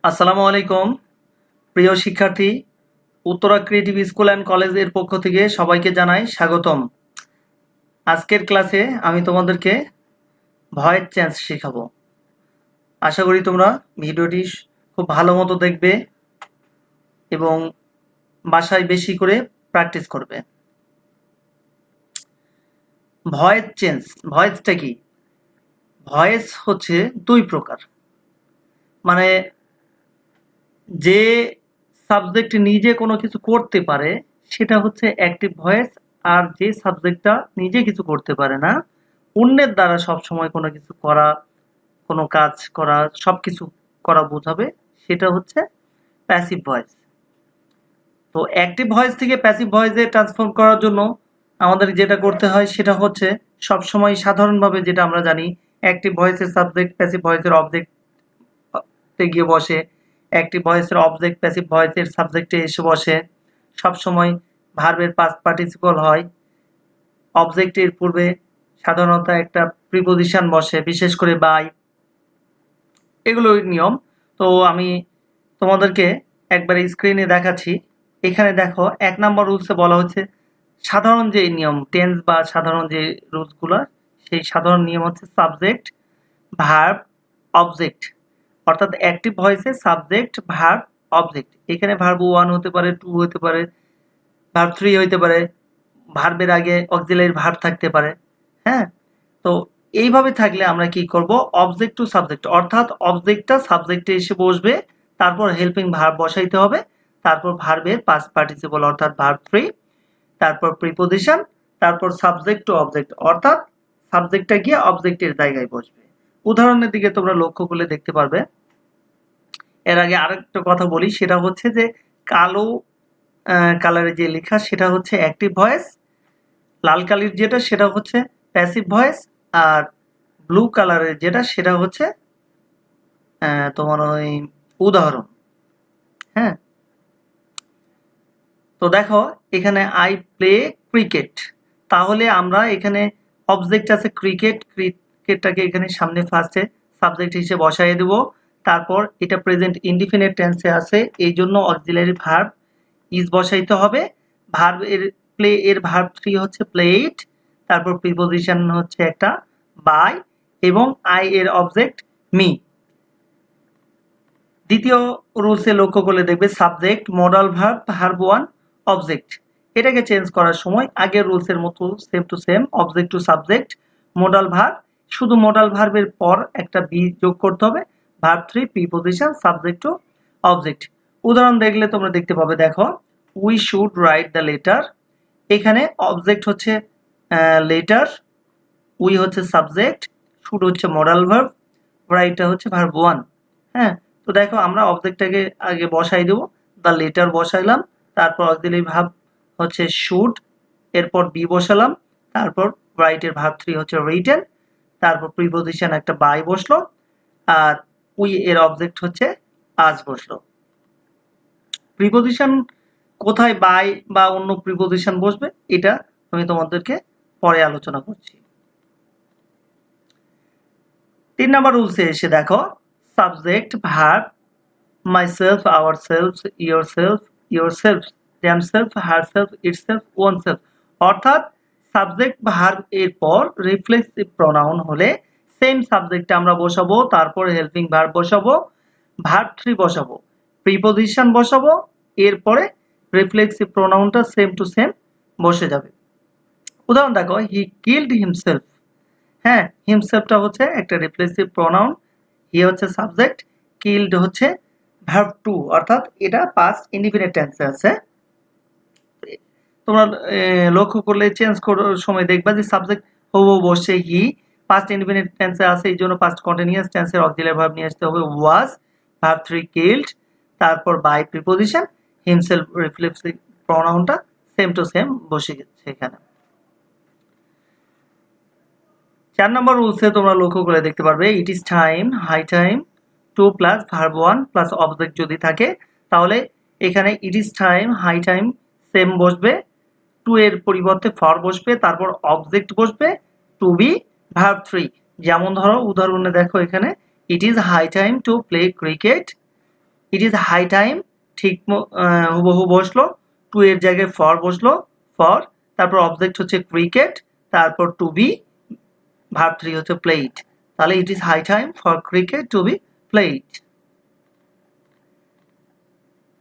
আসসালামু আলাইকুম প্রিয় শিক্ষার্থী, উত্তরা ক্রিয়েটিভ স্কুল অ্যান্ড কলেজের পক্ষ থেকে সবাইকে জানাই স্বাগতম। আজকের ক্লাসে আমি তোমাদেরকে ভয়েস চেঞ্জ শেখাবো। আশা করি তোমরা ভিডিওটি খুব ভালো মতো দেখবে এবং বাসায় বেশি করে প্র্যাকটিস করবে। ভয়েস চেঞ্জ, ভয়েসটা কি? ভয়েস হচ্ছে দুই প্রকার, মানে যে সাবজেক্ট নিজে কোনো কিছু করতে পারে সেটা হচ্ছে অ্যাক্টিভ ভয়েস, আর যে সাবজেক্টটা নিজে কিছু করতে পারে না, অন্যের দ্বারা সবসময় কোনো কিছু করা, কোনো কাজ করা, সবকিছু করা বোঝাবে, সেটা হচ্ছে প্যাসিভ ভয়েস। তো অ্যাক্টিভ ভয়েস থেকে প্যাসিভ ভয়েসে ট্রান্সফর্ম করার জন্য আমাদের যেটা করতে হয় সেটা হচ্ছে সবসময় সাধারণভাবে যেটা আমরা জানি, অ্যাক্টিভ ভয়েসের সাবজেক্ট প্যাসিভ ভয়েসের অবজেক্টে গিয়ে বসে, অ্যাক্টিভ ভয়েসের অবজেক্ট প্যাসিভ ভয়েসের সাবজেক্টে এসে বসে, সবসময় ভার্বের পাস্ট পার্টিসিপল হয়, অবজেক্টের পূর্বে সাধারণত একটা প্রিপোজিশন বসে, বিশেষ করে বাই, এগুলোই নিয়ম। তো আমি তোমাদেরকে একবার স্ক্রিনে দেখাচ্ছি। এখানে দেখো 1 নম্বর রুলসে বলা হচ্ছে সাধারণ যে নিয়ম, টেন্স বা সাধারণ যে রুলসগুলো, সেই সাধারণ নিয়ম হচ্ছে সাবজেক্ট ভার্ব অবজেক্ট, অর্থাৎ অ্যাক্টিভ ভয়েসে সাবজেক্ট ভার্ব অবজেক্ট। এখানে ভার্ব 1 হতে পারে, 2 হতে পারে, ভার্ব 3 হতে পারে, ভার্বের আগে অক্সিলারি ভার্ব থাকতে পারে। হ্যাঁ, তো এইভাবে থাকলে আমরা কি করব, অবজেক্ট টু সাবজেক্ট, অর্থাৎ অবজেক্টটা সাবজেক্টে এসে বসবে, তারপর হেল্পিং ভার্ব বসাইতে হবে, তারপর ভার্বের পাস্ট পার্টিসিপল অর্থাৎ ভার্ব 3, তারপর প্রিপোজিশন, তারপর সাবজেক্ট টু অবজেক্ট, অর্থাৎ সাবজেক্টটা গিয়ে অবজেক্টের জায়গায় বসবে। উদাহরণের দিকে তোমরা লক্ষ্য করলে দেখতে পারবে। এর আগে আরেকটা কথা বলি, সেটা হচ্ছে যে কালো কালারে যে লেখা সেটা হচ্ছে অ্যাক্টিভ ভয়েস, লাল কালির যেটা সেটা হচ্ছে প্যাসিভ ভয়েস, আর ব্লু কালারের যেটা সেটা হচ্ছে তোমার ওই উদাহরণ। হ্যাঁ, তো দেখো এখানে আই প্লে ক্রিকেট, তাহলে আমরা এখানে অবজেক্ট আছে ক্রিকেট, ক্রিকেটটাকে এখানে সামনে ফার্স্টে সাবজেক্ট হিসেবে বসাই দেব, তারপর এটা প্রেজেন্ট ইনডিফিনিট টেন্সে আছে, এই জন্য অক্সিলারি ভার্ব ইজ বসাইতে হবে। ভার্ব এর প্লে এর ভার্ব 3 হচ্ছে প্লেড, তারপর প্রিপোজিশন হচ্ছে একটা বাই, এবং আই এর অবজেক্ট মি। দ্বিতীয় রুলসে লক্ষ্য করলে দেখবে subject modal verb verb 1 object. এটাকে চেঞ্জ করার সময় আগের রুলসের মতো same to same, object to subject modal verb, শুধু মডাল ভার্বের পর একটা বি যোগ করতে হবে, verb 3 preposition subject to object. উদাহরণ দেখলে তোমরা দেখতে পাবে, দেখো we should write the letter, এখানে অবজেক্ট হচ্ছে লেটার, উই হচ্ছে সাবজেক্ট, শুড হচ্ছে মডাল ভার্ব, রাইটটা হচ্ছে ভার্ব 1। হ্যাঁ, তো দেখো আমরা অবজেক্টটাকে আগে বসাই দেব, দ্য লেটার বসাইলাম, তারপর অক্সিলারি ভার্ব হচ্ছে শুড, এরপর বি বসালাম, তারপর রাইটের ভার্ব 3 হচ্ছে রিটেন, তারপর প্রিপোজিশন একটা বাই বসলো, আর উই এর অবজেক্ট হচ্ছে আজ বসলো। প্রিপোজিশন কোথায় বাই বা অন্য প্রিপোজিশন বসবে এটা আমি তোমাদেরকে পরে আলোচনা করছি। 3 নম্বর রুলসে এসে দেখো subject verb myself, ourselves, yourself, yourselves, themselves, herself, itself, oneself, অর্থাৎ সাবজেক্ট ভার্ব এর পর রিফ্লেক্সিভ প্রোনাউন হলে সেম সাবজেক্টে আমরা বসাবো, তারপর হেল্পিং ভার্ব বসাবো, ভার্ব 3 বসাবো, প্রিপোজিশন বসাবো, এরপরে রিফ্লেক্সিভ প্রোনাউনটা সেম টু সেম বসে যাবে। উদাহরণ দেখো, হি কিল্ড হিমসেলফ। হ্যাঁ, হিমসেলফটা হচ্ছে একটা রিফ্লেক্সিভ প্রোনাউন, হি হচ্ছে সাবজেক্ট, কিল্ড হচ্ছে ভার্ব 2, অর্থাৎ এটা পাস্ট ইনডিফিনিট টেন্সে আছে। তোমরা লক্ষ্য করলে চেঞ্জ করার সময় দেখবা যে সাবজেক্ট হবো বসে হি, পাস্ট ইনডিফিনিট টেন্সে আছে, এই জন্য পাস্ট কন্টিনিউয়াস টেন্সের অক্সিলারি ভার্ব নিয়ে আসতে হবে ওয়াজ, ভার্ব 3 কিল্ড, তারপর বাই প্রিপোজিশন, হিমসেলফ রিফ্লেক্সিভ প্রোনাউনটা সেম টু সেম বসে গেছে এখানে। 4 নম্বর রুলসে তোমরা লক্ষ্য করে দেখতে পারবে it is time, high time, 2 plus verb 1 plus object যদি থাকে, তাহলে এখানে it is time high time same বসবে, 2 এর পরিবর্তে ফর বসবে, তারপর অবজেক্ট বসবে, টু বি ভার্ব 3। যেমন ধরো উদাহরণে দেখো এখানে it is high time to play cricket, it is high time, ঠিক হুবহু বসলো, টু এর জায়গায় ফর বসলো, ফর, তারপর অবজেক্ট হচ্ছে ক্রিকেট, তারপর টু বি, ভার্ব 3 হচ্ছে প্লেইড। তাহলে it is high time for cricket to be played.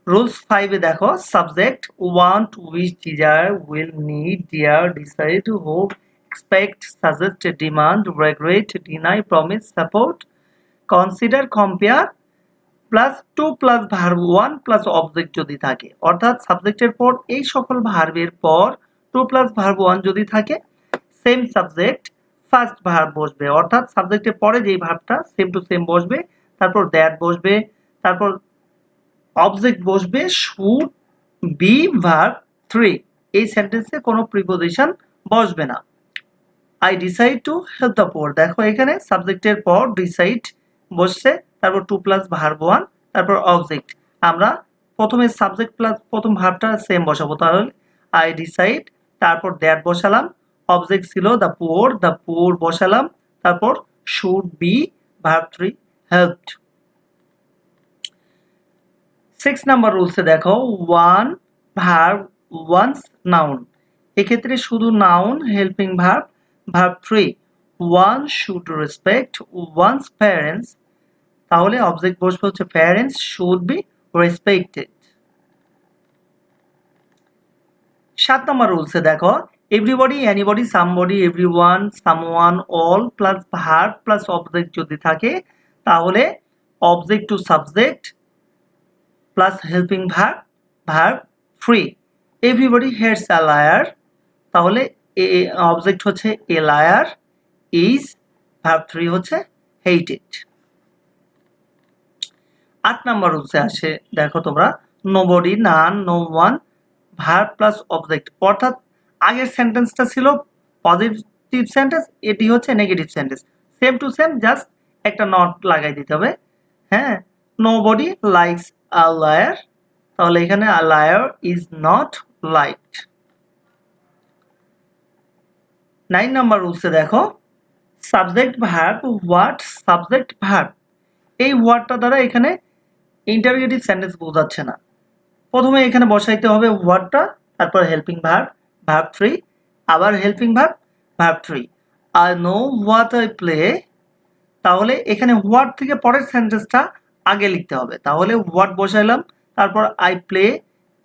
Rules 5 এ দেখো, subject want, wish, desire, will, need, dear, decide, hope, expect, suggest, demand, regret, deny, promise, support, consider, compare plus 2 plus verb 1 plus object যদি থাকে, অর্থাৎ সাবজেক্টের পর এই সকল ভার্বের পর 2 প্লাস ভার্ব 1 যদি থাকে, সেম সাবজেক্ট ফার্স্ট ভার্ব বসবে, অর্থাৎ সাবজেক্টের পরে যেই ভার্বটা সেম টু সেম বসবে, তারপর দ্যাট বসবে, তারপর অবজেক্ট বসবে শুড বি ভার্ব 3। এই সেন্টেন্সে কোনো প্রিপোজিশন বসবে না। I decide to help the poor, দেখো এখানে সাবজেক্টের পর ডিসাইড বসছে, তারপর 2 প্লাস ভার্ব 1, তারপর অবজেক্ট। আমরা প্রথমে সাবজেক্ট প্লাস প্রথম ভার্বটা সেম বসাবো, তাহলে আই ডিসাইড, তারপর দ্যাট বসালাম, অবজেক্ট ছিল দ্য পোর বসালাম, তারপর should be verb 3 helped. 6 number রুলসে দেখো, ওয়ান ভার্ব ওয়ান্স নাউন, এক্ষেত্রে শুধু noun, helping verb, verb 3, one should respect one's parents, তাহলে অবজেক্ট বসবে হচ্ছে parents should be respected. 7 number রুলসে দেখো, everybody, anybody, somebody, everyone, someone, all plus verb plus object যদি থাকে, তাহলে object to subject plus helping verb, verb 3। Everybody hates a liar, তাহলে object হচ্ছে এ লায়ার, ইজ, ভার্ব 3 হচ্ছে hated. 8 number রুলসে আসে, দেখো তোমরা, nobody, none, no one, verb plus object, অর্থাৎ আগের সেন্টেন্সটা ছিল পজিটিভ সেন্টেন্স, এটি হচ্ছে negative sentence, same to same, just একটা নট লাগাই দিতে হবে। হ্যাঁ, নোবডি লাইকস আ লায়ার, তাহলে এখানে a liar is not liked. 9 number রুলসে দেখো, subject verb what, subject verb, এই ওয়ার্ডটা দ্বারা এখানে ইন্টারোগেটিভ সেন্টেন্স বোঝাচ্ছে না, প্রথমে এখানে বসাইতে হবে ওয়ার্ডটা, তারপর হেল্পিং ভার্ব, ভার্ব 3, আবার helping verb, verb 3। I know what I play, তাহলে এখানে হোয়াট থেকে পরের সেন্টেন্সটা আগে লিখতে হবে, তাহলে হোয়াট বসাইলাম, তারপর I play,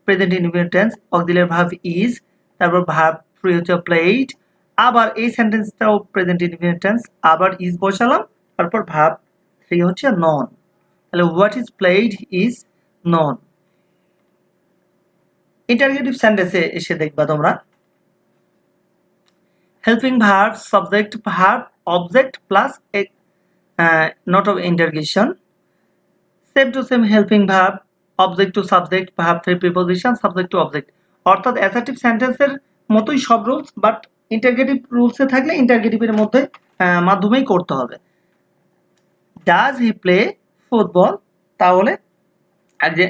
present indefinite tense, auxiliary verb is, তারপর ভার্ব 3 হচ্ছে প্লেড, আবার এই সেন্টেন্সটাও প্রেজেন্ট ইনডিফিনিট টেন্স, আবার ইজ বসালাম, তারপর ভার্ব 3 হচ্ছে নন, তাহলে what is played is known. Interrogative সেন্টেন্সে এসে দেখবা তোমরা, helping verb, subject, verb, object plus not of interrogation, same to same helping verb, object to subject, verb 3 preposition, subject to object, অর্থাৎ assertive সেন্টেন্সের মতোই সব রুলস, বাট ইন্টারগেটিভ রুলসে থাকলে ইন্টারগেটিভের মধ্যে মাধ্যমেই করতে হবে। ডাজ হি প্লে ফুটবল, তাহলে আর যে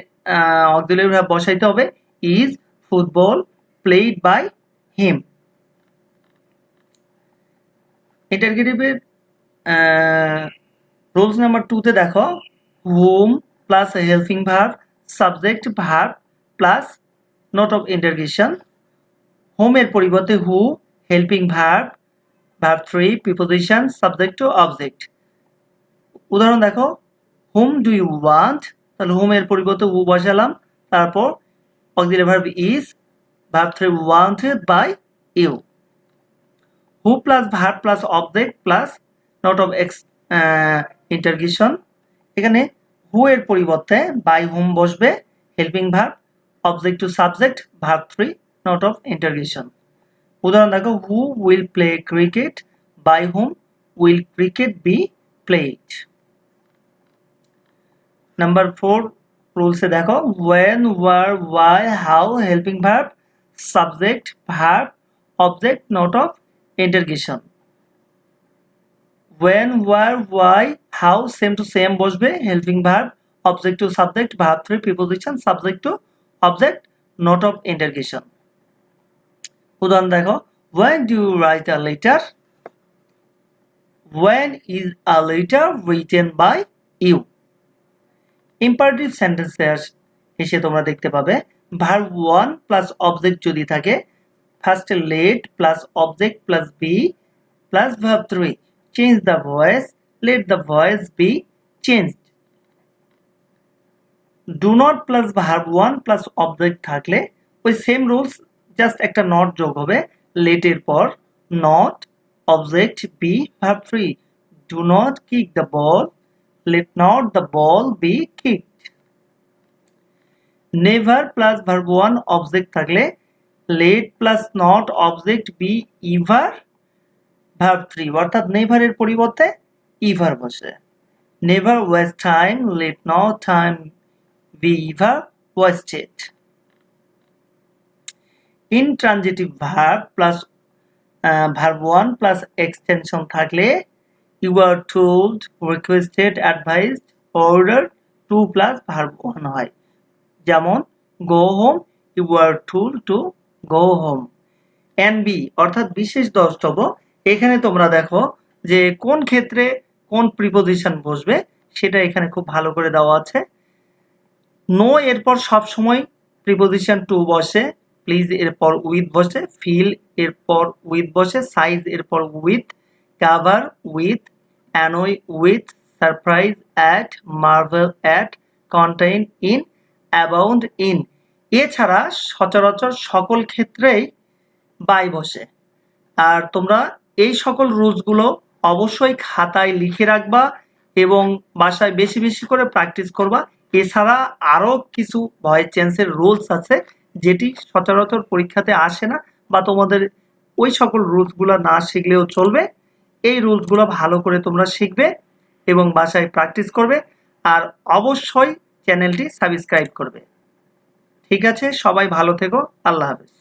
অক্সিলিয়ারি ভার্ব বসাইতে হবে, is football played by him. ইন্টারগেটিভের রুলস নাম্বার 2 তে দেখো, whom plus helping verb, subject verb plus note of interrogation, whom এর পরিবর্তে who, helping verb, verb 3 preposition, subject to object. উদাহরণ দেখো, হুম ডু ইউ ওয়ান্ট, তাহলে হুম এর পরিবর্তে হু বসালাম, তারপর auxiliary verb is, verb 3 wanted by you. Who plus verb plus object plus note of interrogation, এখানে হু এর পরিবর্তে বাই হুম বসবে, helping verb, object to subject, verb 3 note of interrogation. উদাহরণ দেখো, who will play cricket, by whom will cricket be played. Number 4 রুলসে দেখো, when, where, why, how, helping verb, subject, verb, object, note of interrogation. when, where, why, how, same to same বসবে, helping verb, object to subject, verb 3 preposition, subject to object, note of interrogation. উদাহরণ দেখো, when do you write a letter, when is a letter written by you, imperative সেন্টেন্সে এসে তোমরা দেখতে পাবে verb 1 plus object যদি থাকে, ফার্স্টে let plus object plus be plus verb 3, change the voice, let the voice be changed. Do not plus verb 1 plus object থাকলে ওই সেম রুলস, জাস্ট একটা নট যোগ হবে লেটের পর, not object be verb 3, do not kick the ball, let not the ball be kicked. Never plus verb 1 object থাকলে let plus not object be ever verb 3, অর্থাৎ never এর পরিবর্তে ever বসে। Never waste time, let not time be ever wasted. Intransitive verb plus verb 1 plus extension থাকলে you are told, requested, advised, ordered, to plus verb 1 হয়। যেমন go home, you are told to go home. and be অর্থাৎ বিশেষ দ্রষ্টব্য, এখানে তোমরা দেখো যে কোন ক্ষেত্রে কোন প্রিপোজিশন বসবে সেটা এখানে খুব ভালো করে দেওয়া আছে। নো এরপর সব সময় প্রিপোজিশন টু বসে, প্লিজ এরপর উইথ বসে, ফিল এরপর উইথ বসে, সাইজ এরপর with, cover with, annoy with, surprise at, marvel at, contain in, abound in। এছাড়া সচরাচর সকল ক্ষেত্রেই বাই বসে। আর তোমরা এই সকল রুলসগুলো অবশ্যই খাতায় লিখে রাখবা এবং বাসায় বেশি বেশি করে প্র্যাকটিস করবা। এছাড়া আরও কিছু ভয়েস চেঞ্জের রুলস আছে যেটি সচরাচর পরীক্ষাতে আসে না, বা তোমাদের ওই সকল রুলসগুলো না শিখলেও চলবে। এই রুলসগুলো ভালো করে তোমরা শিখবে এবং বাসায় প্র্যাকটিস করবে, আর অবশ্যই চ্যানেলটি সাবস্ক্রাইব করবে। ঠিক আছে, সবাই ভালো থেকো, আল্লাহ হাফেজ।